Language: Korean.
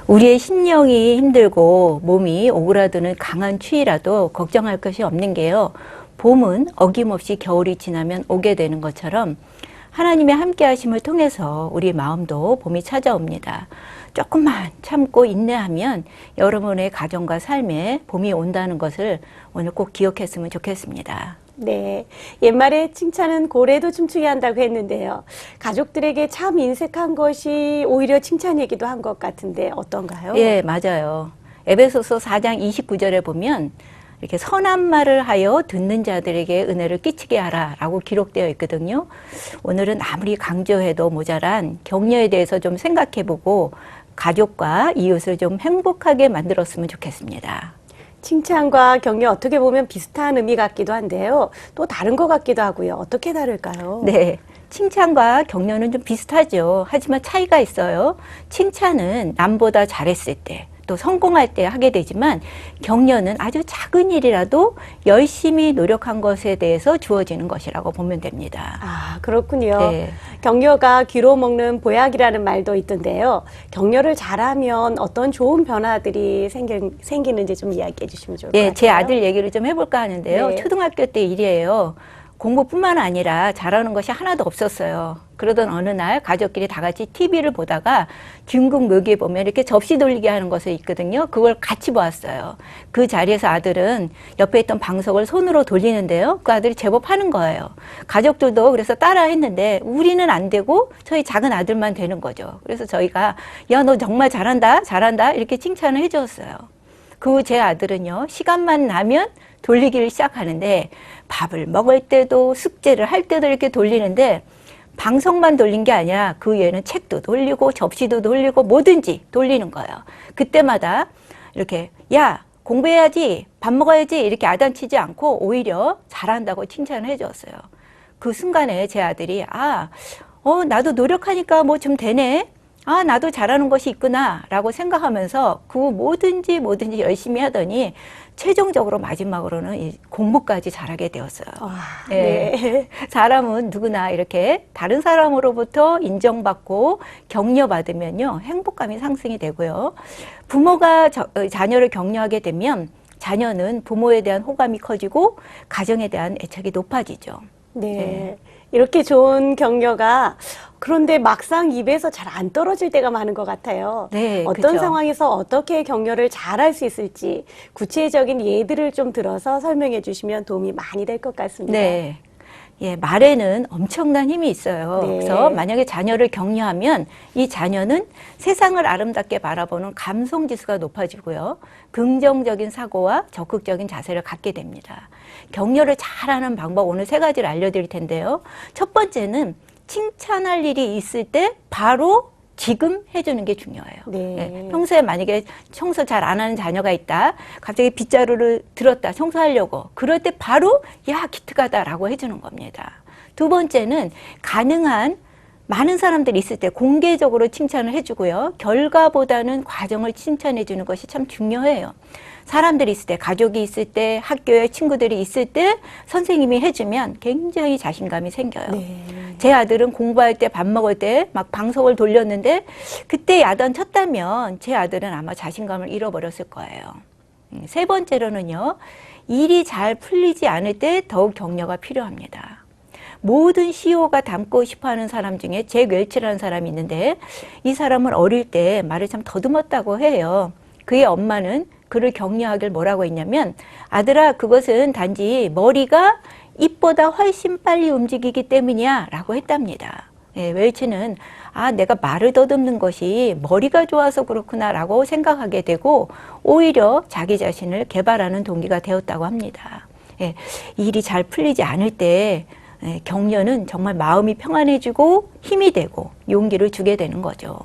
우리의 심령이 힘들고 몸이 오그라드는 강한 추위라도 걱정할 것이 없는 게요. 봄은 어김없이 겨울이 지나면 오게 되는 것처럼 하나님의 함께 하심을 통해서 우리 마음도 봄이 찾아옵니다. 조금만 참고 인내하면 여러분의 가정과 삶에 봄이 온다는 것을 오늘 꼭 기억했으면 좋겠습니다. 네, 옛말에 칭찬은 고래도 춤추게 한다고 했는데요. 가족들에게 참 인색한 것이 오히려 칭찬이기도 한 것 같은데 어떤가요? 예, 맞아요. 에베소서 4장 29절에 보면 이렇게 선한 말을 하여 듣는 자들에게 은혜를 끼치게 하라 라고 기록되어 있거든요. 오늘은 아무리 강조해도 모자란 격려에 대해서 좀 생각해보고 가족과 이웃을 좀 행복하게 만들었으면 좋겠습니다. 칭찬과 격려 어떻게 보면 비슷한 의미 같기도 한데요. 또 다른 것 같기도 하고요. 어떻게 다를까요? 네. 칭찬과 격려는 좀 비슷하죠. 하지만 차이가 있어요. 칭찬은 남보다 잘했을 때, 또 성공할 때 하게 되지만 격려는 아주 작은 일이라도 열심히 노력한 것에 대해서 주어지는 것이라고 보면 됩니다. 아, 그렇군요. 네. 격려가 귀로 먹는 보약이라는 말도 있던데요. 격려를 잘하면 어떤 좋은 변화들이 생기는지 좀 이야기해 주시면 좋을 것 같아요. 제 아들 얘기를 좀 해볼까 하는데요. 네. 초등학교 때 일이에요. 공부뿐만 아니라 잘하는 것이 하나도 없었어요. 그러던 어느 날 가족끼리 다 같이 TV를 보다가 중국 묘기에 보면 이렇게 접시 돌리기 하는 것이 있거든요. 그걸 같이 보았어요. 그 자리에서 아들은 옆에 있던 방석을 손으로 돌리는데요. 그 아들이 제법 하는 거예요. 가족들도 그래서 따라 했는데 우리는 안 되고 저희 작은 아들만 되는 거죠. 그래서 저희가 야, 너 정말 잘한다, 잘한다 이렇게 칭찬을 해주었어요. 그 제 아들은요, 시간만 나면 돌리기를 시작하는데 밥을 먹을 때도 숙제를 할 때도 이렇게 돌리는데 방석만 돌린 게 아니라 그 외에는 책도 돌리고 접시도 돌리고 뭐든지 돌리는 거예요. 그때마다 이렇게 야, 공부해야지, 밥 먹어야지 이렇게 야단치지 않고 오히려 잘한다고 칭찬을 해줬어요. 그 순간에 제 아들이 나도 노력하니까 뭐 좀 되네. 나도 잘하는 것이 있구나 라고 생각하면서 그 뭐든지 열심히 하더니 최종적으로 마지막으로는 이 공부까지 잘하게 되었어요. 네. 사람은 누구나 이렇게 다른 사람으로부터 인정받고 격려받으면요 행복감이 상승이 되고요. 부모가 자녀를 격려하게 되면 자녀는 부모에 대한 호감이 커지고 가정에 대한 애착이 높아지죠. 네. 이렇게 좋은 격려가 그런데 막상 입에서 잘 안 떨어질 때가 많은 것 같아요. 네, 어떤 그죠. 상황에서 어떻게 격려를 잘할 수 있을지 구체적인 예들을 좀 들어서 설명해 주시면 도움이 많이 될 것 같습니다. 네. 말에는 엄청난 힘이 있어요. 네. 그래서 만약에 자녀를 격려하면 이 자녀는 세상을 아름답게 바라보는 감성 지수가 높아지고요. 긍정적인 사고와 적극적인 자세를 갖게 됩니다. 격려를 잘하는 방법 오늘 3가지를 알려드릴 텐데요. 첫 번째는 칭찬할 일이 있을 때 바로 지금 해주는 게 중요해요. 네. 평소에 만약에 청소 잘 안 하는 자녀가 있다. 갑자기 빗자루를 들었다. 청소하려고. 그럴 때 바로 야, 기특하다라고 해주는 겁니다. 두 번째는 가능한 많은 사람들이 있을 때 공개적으로 칭찬을 해주고요. 결과보다는 과정을 칭찬해 주는 것이 참 중요해요. 사람들이 있을 때, 가족이 있을 때, 학교에 친구들이 있을 때 선생님이 해주면 굉장히 자신감이 생겨요. 네. 제 아들은 공부할 때, 밥 먹을 때 막 방석을 돌렸는데 그때 야단 쳤다면 제 아들은 아마 자신감을 잃어버렸을 거예요. 세 번째로는요. 일이 잘 풀리지 않을 때 더욱 격려가 필요합니다. 모든 CEO가 닮고 싶어하는 사람 중에 잭 웰치라는 사람이 있는데 이 사람은 어릴 때 말을 참 더듬었다고 해요. 그의 엄마는 그를 격려하길 뭐라고 했냐면 아들아 그것은 단지 머리가 입보다 훨씬 빨리 움직이기 때문이야 라고 했답니다. 웰치는 내가 말을 더듬는 것이 머리가 좋아서 그렇구나 라고 생각하게 되고 오히려 자기 자신을 개발하는 동기가 되었다고 합니다. 일이 잘 풀리지 않을 때 격려는 정말 마음이 평안해지고 힘이 되고 용기를 주게 되는 거죠.